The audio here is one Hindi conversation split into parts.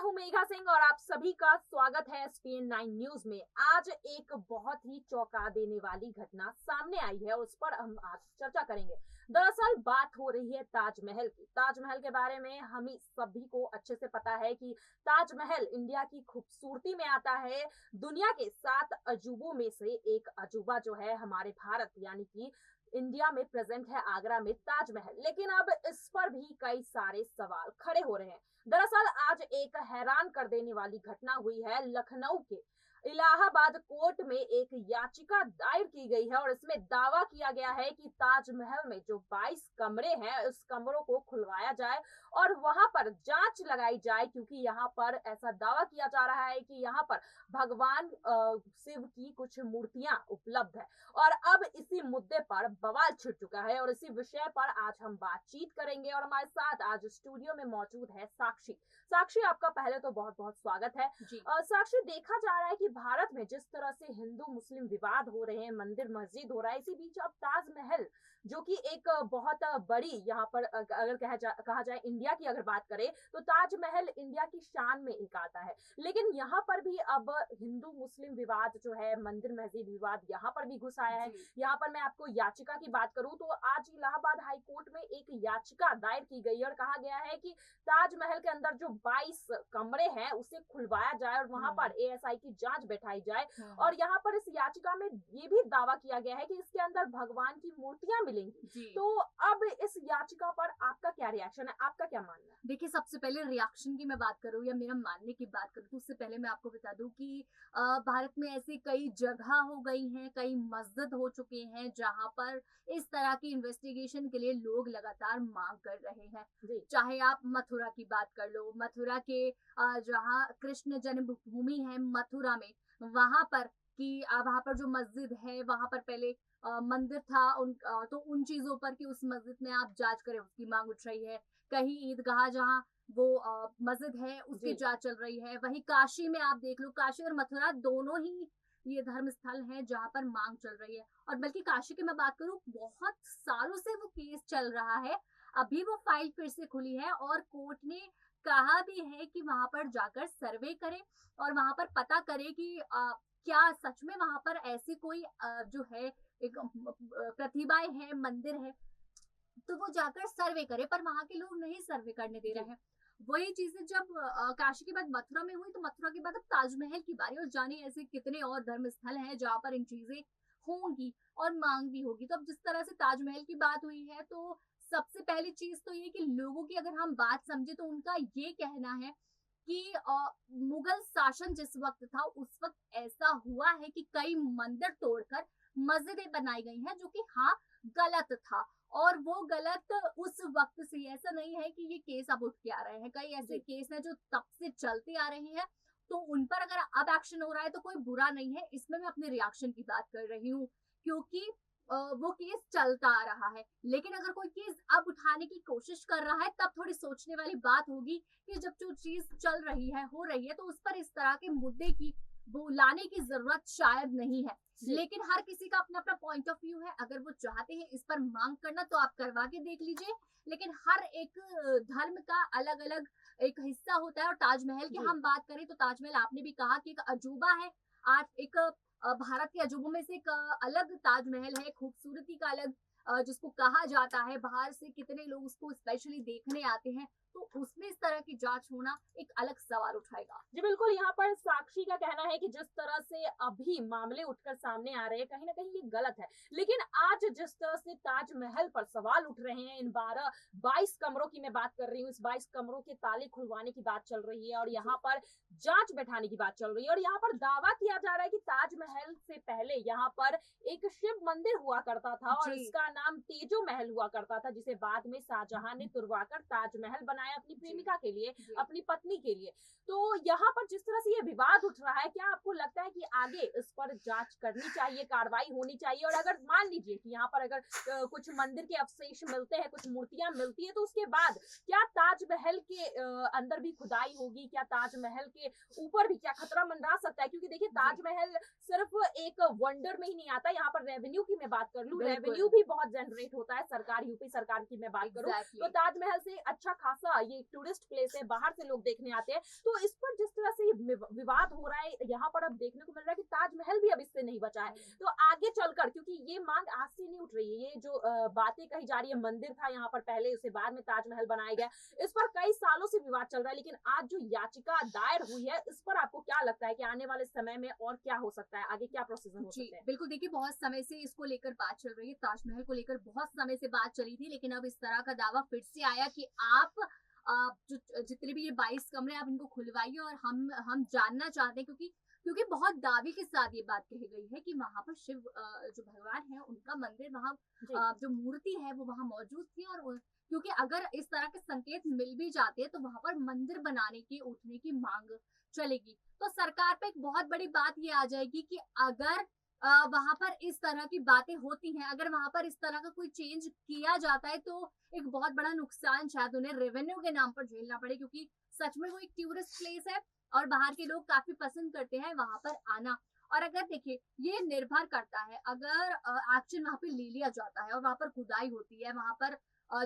हूं मेघा सिंह और आप सभी का स्वागत है एसपीएन 9 न्यूज में। आज एक बहुत ही चौंका देने वाली घटना सामने आई है और उस पर हम आज चर्चा करेंगे। दरअसल बात हो रही है ताजमहल की। ताजमहल के बारे में हम सभी को अच्छे से पता है कि ताजमहल इंडिया की खूबसूरती में आता है। दुनिया के 7 अजूबों में से एक अजूबा जो है हमारे भारत यानी कि इंडिया में प्रेजेंट है आगरा में ताजमहल। लेकिन अब इस पर भी कई सारे सवाल खड़े हो रहे हैं। दरअसल आज एक हैरान कर देने वाली घटना हुई है। लखनऊ के इलाहाबाद कोर्ट में एक याचिका दायर की गई है और इसमें दावा किया गया है कि ताजमहल में जो 22 कमरे हैं उस कमरों को खुलवाया जाए और वहां पर जांच लगाई जाए, क्योंकि यहाँ पर ऐसा दावा किया जा रहा है कि यहाँ पर भगवान शिव की कुछ मूर्तियां उपलब्ध है। और अब इसी मुद्दे पर बवाल छिड़ चुका है और इसी विषय पर आज हम बातचीत करेंगे और हमारे साथ आज स्टूडियो में मौजूद है साक्षी। साक्षी, आपका पहले तो बहुत बहुत स्वागत है जी। साक्षी, देखा जा रहा है कि भारत में जिस तरह से हिंदू मुस्लिम विवाद हो रहे हैं, मंदिर मस्जिद हो रहा है, इसी बीच अब ताजमहल जो कि एक बहुत बड़ी यहाँ पर अगर कहा जाए इंडिया की अगर बात करें तो ताजमहल इंडिया की शान में एक आता है। लेकिन यहाँ पर भी अब हिंदू मुस्लिम विवाद जो है, मंदिर मस्जिद विवाद यहाँ पर भी घुस आया है। यहाँ पर मैं आपको याचिका की बात करूं तो आज इलाहाबाद हाई कोर्ट में एक याचिका दायर की गई और कहा गया है कि ताजमहल के अंदर जो 22 कमरे हैं उसे खुलवाया जाए और वहां पर एएसआई की जांच बैठाई जाए। और यहाँ पर इस याचिका में ये भी दावा किया गया है कि इसके अंदर भगवान की मूर्तियां मिलेंगी। तो अब इस याचिका पर आपका क्या रिएक्शन है, आपका क्या मानना है? देखिए, सबसे पहले रिएक्शन की मैं बात करूं या मेरा मानने की बात करूं तो उससे पहले मैं आपको बता दूं कि भारत में ऐसी कई जगह हो गई हैं, कई मस्जिद हो चुके हैं जहां पर इस तरह की इन्वेस्टिगेशन के लिए लोग लगातार मांग कर रहे हैं। चाहे आप मथुरा की बात कर लो, मथुरा के जहां कृष्ण जन्मभूमि है मथुरा में, वहां पर कि वहां पर जो मस्जिद है वहां पर पहले मंदिर था तो उन चीजों पर कि उस मस्जिद में आप जांच करें उसकी मांग उठ रही है। कहीं ईदगाह जहां वो मस्जिद है उसकी जांच चल रही है। वहीं काशी में आप देख लो, काशी और मथुरा दोनों ही ये धर्म स्थल हैं जहां पर मांग चल रही है। और बल्कि काशी की मैं बात करूं, बहुत सालों से वो केस चल रहा है। अभी वो फाइल फिर से खुली है और कोर्ट ने कहा भी है कि वहां पर जाकर सर्वे करें और वहां पर पता करें कि क्या सच में वहां पर ऐसी कोई जो है एक प्रतिभाएं हैं, मंदिर है, तो वो जाकर सर्वे करे। पर वहां के लोग नहीं सर्वे करने दे रहे हैं। वही चीजें जब काशी के बाद मथुरा में हुई तो मथुरा के बाद अब ताजमहल की बारी। और जाने ऐसे कितने और धर्म स्थल हैं जहाँ पर इन चीजें होंगी और मांग भी होगी। तो अब जिस तरह से ताजमहल की बात हुई है तो सबसे पहली चीज तो ये कि लोगों की अगर हम बात समझे तो उनका ये कहना है कि मुगल शासन जिस वक्त था उस वक्त ऐसा हुआ है कि कई मंदिर तोड़कर मस्जिदें बनाई गई हैं, जो कि हाँ गलत था। और वो गलत उस वक्त से, ऐसा नहीं है कि ये केस अब उठ के आ रहे हैं। कई ऐसे केस हैं जो तब से चलते आ रहे हैं, तो उन पर अगर अब एक्शन हो रहा है तो कोई बुरा नहीं है। इसमें मैं अपने रिएक्शन की बात कर रही हूँ क्योंकि वो केस चलता आ रहा है। लेकिन अगर कोई केस अब उठाने की कोशिश कर रहा है तब थोड़ी सोचने वाली बात होगी कि जब जो चीज चल रही है, हो रही है, तो उस पर इस तरह के मुद्दे की वो लाने की जरूरत शायद नहीं है। लेकिन हर किसी का अपना अपना पॉइंट ऑफ व्यू है। अगर वो चाहते हैं इस पर मांग करना तो आप करवा के देख लीजिए। लेकिन हर एक धर्म का अलग अलग एक हिस्सा होता है। और ताजमहल की हम बात करें तो ताजमहल आपने भी कहा कि एक अजूबा है। आज एक भारत के अजूबों में से एक अलग ताजमहल है, खूबसूरती का अलग जिसको कहा जाता है। बाहर से कितने लोग उसको स्पेशली देखने आते हैं, तो उसमें इस तरह की जांच होना एक अलग सवाल उठाएगा। जी बिल्कुल, यहाँ पर साक्षी का कहना है कि जिस तरह से अभी मामले उठकर सामने आ रहे हैं कहीं ना कहीं ये गलत है। लेकिन आज जिस तरह से ताजमहल पर सवाल उठ रहे हैं, इन 22 कमरों की मैं बात कर रही हूँ, इस 22 कमरों के ताले खुलवाने की बात चल रही है और यहाँ पर जांच बैठाने की बात चल रही है और यहाँ पर दावा किया जा रहा है कि ताजमहल से पहले यहाँ पर एक शिव मंदिर हुआ करता था और इसका नाम तेजो महल हुआ करता था, जिसे बाद में शाहजहां ने तुड़वाकर ताजमहल बनाया अपनी प्रेमिका के लिए, अपनी पत्नी के लिए। तो यहाँ पर जिस तरह से ये विवाद उठ रहा है, क्या आपको लगता है कि आगे इस पर जांच करनी चाहिए, कार्रवाई होनी चाहिए? और अगर मान लीजिए कि यहाँ पर अगर कुछ मंदिर के अवशेष मिलते हैं, कुछ मूर्तियां मिलती है, तो उसके बाद क्या ताजमहल के अंदर भी खुदाई होगी? क्या ताजमहल के ऊपर भी क्या खतरा मंडरा सकता है? क्योंकि देखिए ताजमहल सिर्फ एक वंडर में ही नहीं आता। यहाँ पर रेवेन्यू की मैं बात कर लूं, रेवेन्यू भी बहुत जनरेट होता है। सरकार, यूपी सरकार की मैं बात करूं तो ताजमहल से अच्छा खासा ये टूरिस्ट प्लेस है, बाहर से लोग देखने आते हैं, तो इस पर जिस तरह से ये विवाद हो रहा है यहाँ पर अब देखने को मिल रहा है कि ताजमहल भी अब इससे नहीं बचा है। तो आगे चलकर, क्योंकि ये मांग आज से नहीं उठ रही है, ये जो बातें कही जा रही है, मंदिर था यहाँ पर पहले, उसे बाद में ताजमहल बनाया गया, इस पर कई सालों से विवाद चल रहा है, लेकिन आज जो याचिका दायर हुई है, इस पर आपको क्या लगता है कि आने वाले समय में और क्या हो सकता है, आगे क्या प्रोसीजर हो सकते हैं? बिल्कुल, देखिए बहुत समय से इसको लेकर बात चल रही है, ताजमहल को लेकर बहुत समय से बात चली थी, लेकिन अब इस तरह का दावा फिर से आया कि आप जो जितने भी ये 22 कमरे आप इनको खुलवाइए, और हम जानना चाहते हैं, क्योंकि बहुत दावे के साथ ये बात कही गई है कि वहां पर शिव जो भगवान है उनका मंदिर, वहां जो मूर्ति है वो वहां मौजूद थी, और क्योंकि अगर इस तरह के संकेत मिल भी जाते हैं तो वहां पर मंदिर बनाने की, उठने की मांग चलेगी, तो सरकार पे एक बहुत बड़ी बात ये आ जाएगी कि अगर वहां पर इस तरह की बातें होती हैं, अगर वहां पर इस तरह का कोई चेंज किया जाता है, तो एक बहुत बड़ा नुकसान शायद उन्हें रेवेन्यू के नाम पर झेलना पड़े, क्योंकि सच में वो एक टूरिस्ट प्लेस है और बाहर के लोग काफी पसंद करते हैं वहां पर आना। और अगर देखिए, ये निर्भर करता है, अगर एक्शन वहां पे ले लिया जाता है और वहां पर खुदाई होती है, वहां पर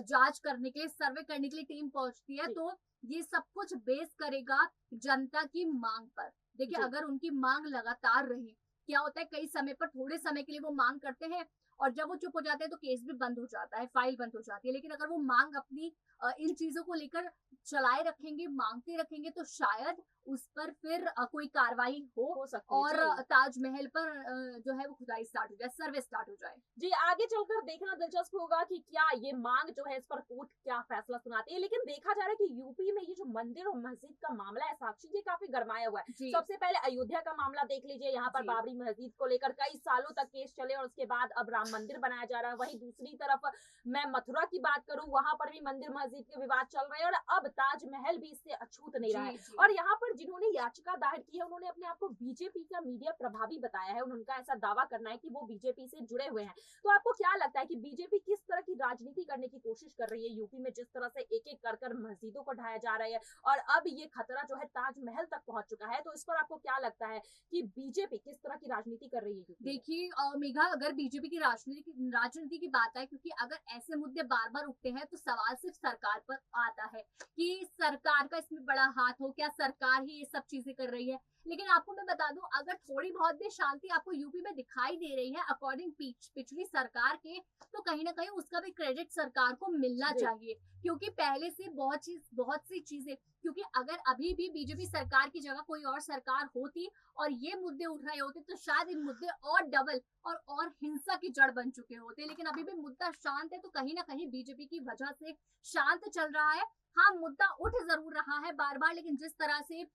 जांच करने के लिए, सर्वे करने के लिए टीम पहुंचती है, तो ये सब कुछ बेस करेगा जनता की मांग पर। देखिए, अगर उनकी मांग लगातार रही, क्या होता है कई समय पर, थोड़े समय के लिए वो मांग करते हैं और जब वो चुप हो जाते हैं तो केस भी बंद हो जाता है, फाइल बंद हो जाती है, लेकिन अगर वो मांग अपनी इन चीजों को लेकर चलाए रखेंगे, मांगते रखेंगे, तो शायद उस पर फिर कोई कार्रवाई हो सकती और है। ताजमहल पर जो है वो खुदाई स्टार्ट हो जाए, सर्वे स्टार्ट हो जाए। जी, आगे चलकर देखना दिलचस्प होगा कि क्या ये मांग जो है, इस पर कोर्ट क्या फैसला सुनाती है। लेकिन देखा जा रहा है कि यूपी में ये जो मंदिर और मस्जिद का मामला है साक्षी, ये काफी गरमाया हुआ है। सबसे पहले अयोध्या का मामला देख लीजिए, यहाँ पर बाबरी मस्जिद को लेकर कई सालों तक केस चले और उसके बाद अब राम मंदिर बनाया जा रहा है। वहीं दूसरी तरफ मैं मथुरा की बात करूं, वहां पर भी मंदिर मस्जिद के विवाद चल रहे हैं और अब ताजमहल भी इससे अछूत नहीं रहा है। और यहाँ पर जिन्होंने याचिका दायर की है, उन्होंने अपने आप को बीजेपी का मीडिया प्रभावी बताया है, उनका ऐसा दावा करना है कि वो बीजेपी से जुड़े हुए हैं। तो आपको क्या लगता है कि बीजेपी किस तरह की राजनीति करने की कोशिश कर रही है यूपी में, जिस तरह से एक एक कर मस्जिदों को ढाया जा रहा है और अब ये खतरा जो है ताजमहल तक पहुंच चुका है, तो इस पर आपको क्या लगता है कि बीजेपी किस तरह की राजनीति कर रही है? देखिए मेघा, अगर बीजेपी की राजनीति की बात है, क्योंकि अगर ऐसे मुद्दे बार बार उठते हैं तो सवाल सिर्फ सरकार पर आता है कि सरकार का इसमें बड़ा हाथ हो, क्या सरकार ही ये सब चीजें कर रही है। लेकिन आपको मैं बता दूं, अगर थोड़ी बहुत भी शांति आपको यूपी में दिखाई दे रही है अकॉर्डिंग पिछली सरकार के, तो कहीं ना कहीं उसका भी क्रेडिट सरकार को मिलना चाहिए, क्योंकि पहले से बहुत सी चीजें, क्योंकि अगर अभी भी बीजेपी सरकार की जगह कोई और सरकार होती और ये मुद्दे उठ रहे होते, तो शायद इन मुद्दे और डबल और हिंसा की जड़ बन चुके होते। लेकिन अभी भी मुद्दा शांत है, तो कहीं ना कहीं बीजेपी की वजह से शांत चल रहा है। हाँ, मुद्दा उठ जरूर रहा है बार बार, लेकिन जिस तरह से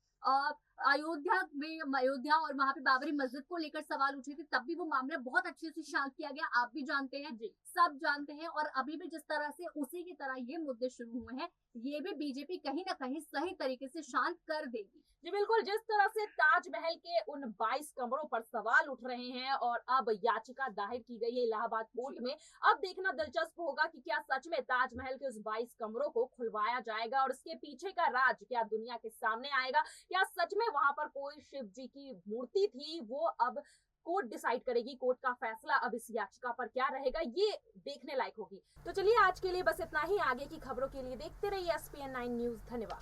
अयोध्या और वहां पे बाबरी मस्जिद को लेकर सवाल उठे थे, तब भी वो मामला बहुत अच्छे से शांत किया गया, आप भी जानते हैं, सब जानते हैं। और अभी भी जिस तरह से उसी की तरह ये मुद्दे शुरू हुए हैं, ये भी बीजेपी कहीं ना कहीं सही तरीके से शांत कर देगी। जी बिल्कुल, जिस तरह से ताजमहल के उन 22 कमरों पर सवाल उठ रहे हैं और अब याचिका दायर की गई है इलाहाबाद कोर्ट में, अब देखना दिलचस्प होगा कि क्या सच में ताजमहल के उस 22 कमरों को खुलवाया जाएगा और उसके पीछे का राज क्या दुनिया के सामने आएगा। क्या सच में वहां पर कोई शिव जी की मूर्ति थी, वो अब कोर्ट डिसाइड करेगी। कोर्ट का फैसला अब इस याचिका पर क्या रहेगा, ये देखने लायक होगी। तो चलिए, आज के लिए बस इतना ही। आगे की खबरों के लिए देखते रहिए SPN9 न्यूज। धन्यवाद।